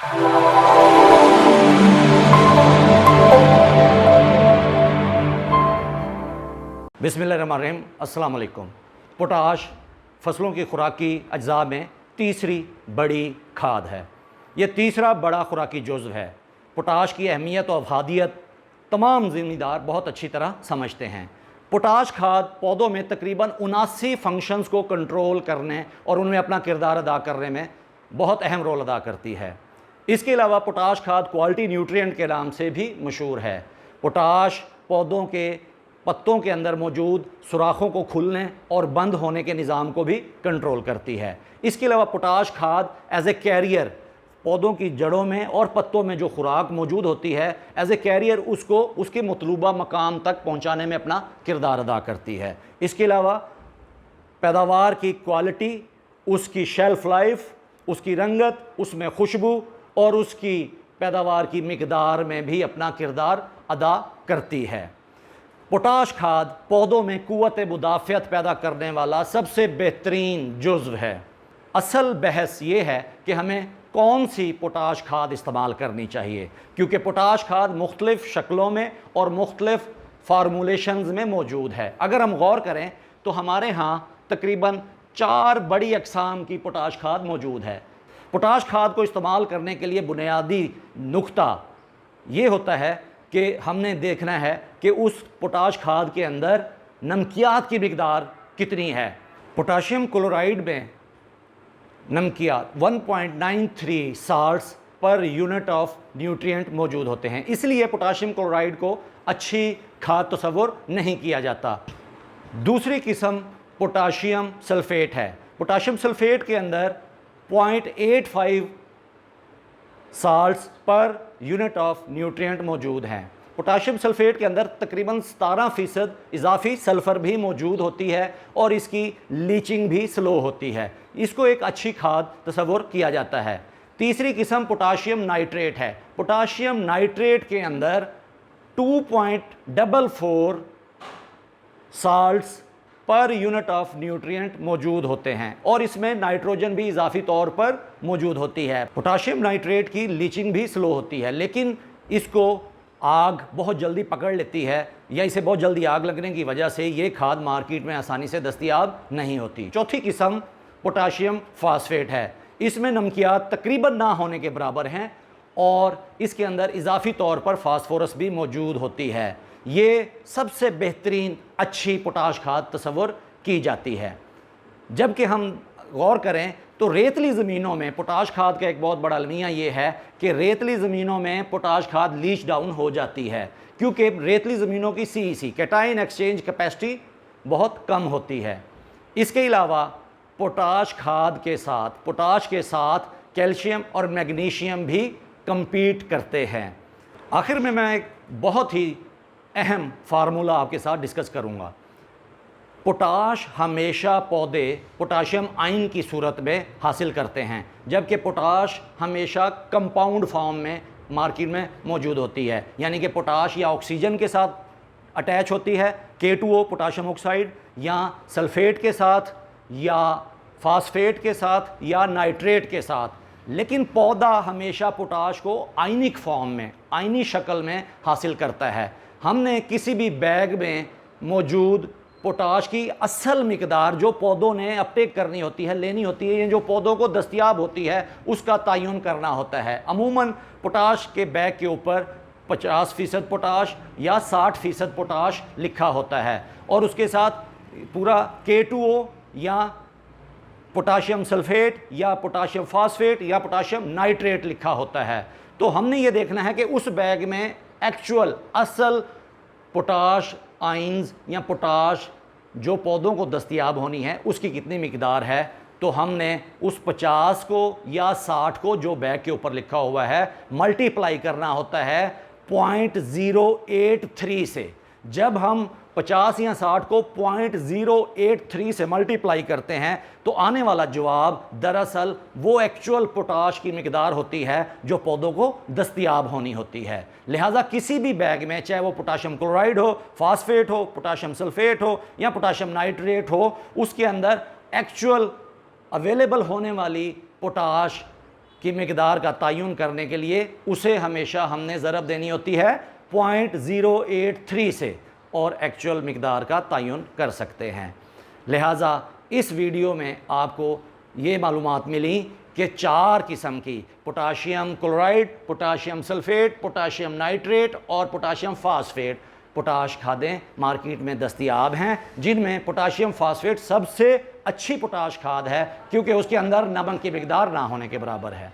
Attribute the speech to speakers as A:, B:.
A: बिस्मिल्लाहिर्रहमानिर्रहीम, अस्सलाम वालेकुम। पोटाश फसलों की खुराकी अज्जा में तीसरी बड़ी खाद है। ये तीसरा बड़ा खुराकी जुज़्व है। पोटाश की अहमियत और अफादियत तमाम ज़िम्मेदार बहुत अच्छी तरह समझते हैं। पोटाश खाद पौधों में तकरीबन 79 फंक्शंस को कंट्रोल करने और उनमें अपना किरदार अदा करने में बहुत अहम रोल अदा करती है। इसके अलावा पोटाश खाद क्वालिटी न्यूट्रिएंट के नाम से भी मशहूर है। पोटाश पौधों के पत्तों के अंदर मौजूद सुराखों को खुलने और बंद होने के निज़ाम को भी कंट्रोल करती है। इसके अलावा पोटाश खाद एज ए कैरियर पौधों की जड़ों में और पत्तों में जो खुराक मौजूद होती है, एज ए कैरियर उसको उसके मतलूबा मकाम तक पहुंचाने में अपना किरदार अदा करती है। इसके अलावा पैदावार की क्वालिटी, उसकी शेल्फ लाइफ, उसकी रंगत, उसमें खुशबू और उसकी पैदावार की मिकदार में भी अपना किरदार अदा करती है। पोटाश खाद पौधों में कुव्वत मुदाफ़ियत पैदा करने वाला सबसे बेहतरीन जुज़्व है। असल बहस ये है कि हमें कौन सी पोटाश खाद इस्तेमाल करनी चाहिए, क्योंकि पोटाश खाद मुख्तलिफ़ शक्लों में और मुख्तलिफ़ फार्मूलेशंस में मौजूद है। अगर हम गौर करें तो हमारे यहाँ तकरीबन 4 बड़ी अक़साम की पोटाश खाद मौजूद है। पोटाश खाद को इस्तेमाल करने के लिए बुनियादी नुक्ता ये होता है कि हमने देखना है कि उस पोटाश खाद के अंदर नमकियात की मिकदार कितनी है। पोटाशियम क्लोराइड में नमकियात 1.93 salts per unit of nutrient मौजूद होते हैं, इसलिए पोटाशियम क्लोराइड को अच्छी खाद तस्वुर नहीं किया जाता। दूसरी किस्म पोटाशियम सल्फेट है। पोटाशियम सल्फेट के अंदर 0.85 salts per unit of nutrient मौजूद हैं। पोटाशियम सल्फेट के अंदर तकरीबन 17% इजाफी सल्फ़र भी मौजूद होती है और इसकी लीचिंग भी स्लो होती है। इसको एक अच्छी खाद तस्वुर किया जाता है। तीसरी किस्म पोटाशियम नाइट्रेट है। पोटाशियम नाइट्रेट के अंदर 2.44 salts per unit of nutrient मौजूद होते हैं और इसमें नाइट्रोजन भी इजाफी तौर पर मौजूद होती है। पोटाशियम नाइट्रेट की लीचिंग भी स्लो होती है, लेकिन इसको आग बहुत जल्दी पकड़ लेती है या इसे बहुत जल्दी आग लगने की वजह से ये खाद मार्केट में आसानी से दस्तयाब नहीं होती। चौथी किस्म पोटाशियम फास्फेट है। इसमें नमकियात तकरीबन ना होने के बराबर हैं और इसके अंदर इजाफी तौर पर फास्फोरस भी मौजूद होती है। ये सबसे बेहतरीन अच्छी पोटाश खाद तस्वुर की जाती है। जबकि हम गौर करें तो रेतली ज़मीनों में पोटाश खाद का एक बहुत बड़ा अलमिया ये है कि रेतली ज़मीनों में पोटाश खाद लीच डाउन हो जाती है, क्योंकि रेतली ज़मीनों की CEC कैटाइन एक्सचेंज कैपेसिटी बहुत कम होती है। इसके अलावा पोटाश खाद के साथ पोटाश के साथ कैल्शियम और मैग्नीशियम भी कम्पीट करते हैं। आखिर में मैं एक बहुत ही अहम फार्मूला आपके साथ डिस्कस करूँगा। पोटाश हमेशा पौधे पोटाशियम आयन की सूरत में हासिल करते हैं, जबकि पोटाश हमेशा कंपाउंड फॉर्म में मार्केट में मौजूद होती है, यानी कि पोटाश या ऑक्सीजन के साथ अटैच होती है K2O पोटाशियम ऑक्साइड, या सल्फेट के साथ या फास्फेट के साथ या नाइट्रेट के साथ। लेकिन पौधा हमेशा पोटाश को आयनिक फॉर्म में, आयनी शक्ल में हासिल करता है। हमने किसी भी बैग में मौजूद पोटाश की असल मिकदार जो पौधों ने अपटेक करनी होती है, लेनी होती है, जो पौधों को दस्तयाब होती है, उसका तयन करना होता है। अमूमन पोटाश के बैग के ऊपर 50% पोटाश या 60% पोटाश लिखा होता है और उसके साथ पूरा K2O या पोटाशियम सल्फेट या पोटाशियम फास्फेट या पोटाशियम नाइट्रेट लिखा होता है। तो हमने ये देखना है कि उस बैग में एक्चुअल असल पोटाश आइंस या पोटाश जो पौधों को दस्तयाब होनी है उसकी कितनी मिकदार है। तो हमने उस 50 को या 60 को जो बैग के ऊपर लिखा हुआ है मल्टीप्लाई करना होता है 0.083 से। जब हम 50 या 60 को 0.083 से मल्टीप्लाई करते हैं तो आने वाला जवाब दरअसल वो एक्चुअल पोटाश की मिकदार होती है जो पौधों को दस्तयाब होनी होती है। लिहाजा किसी भी बैग में, चाहे वो पोटाशियम क्लोराइड हो, फास्फेट हो, पोटाशियम सल्फेट हो या पोटाशियम नाइट्रेट हो, उसके अंदर एक्चुअल अवेलेबल होने वाली पोटाश की मकदार का तयन करने के लिए उसे हमेशा हमने ज़रब देनी होती है 0.083 से और एक्चुअल मकदार का तयन कर सकते हैं। लिहाजा इस वीडियो में आपको ये मालूमात मिली कि 4 किस्म की potassium chloride, potassium sulphate, potassium nitrate और पोटाशियम फास्फेट पोटाश खादें मार्केट में दस्तयाब हैं, जिनमें पोटाशियम फास्फेट सबसे अच्छी पोटाश खाद है क्योंकि उसके अंदर नमक की मकदार ना होने के बराबर है।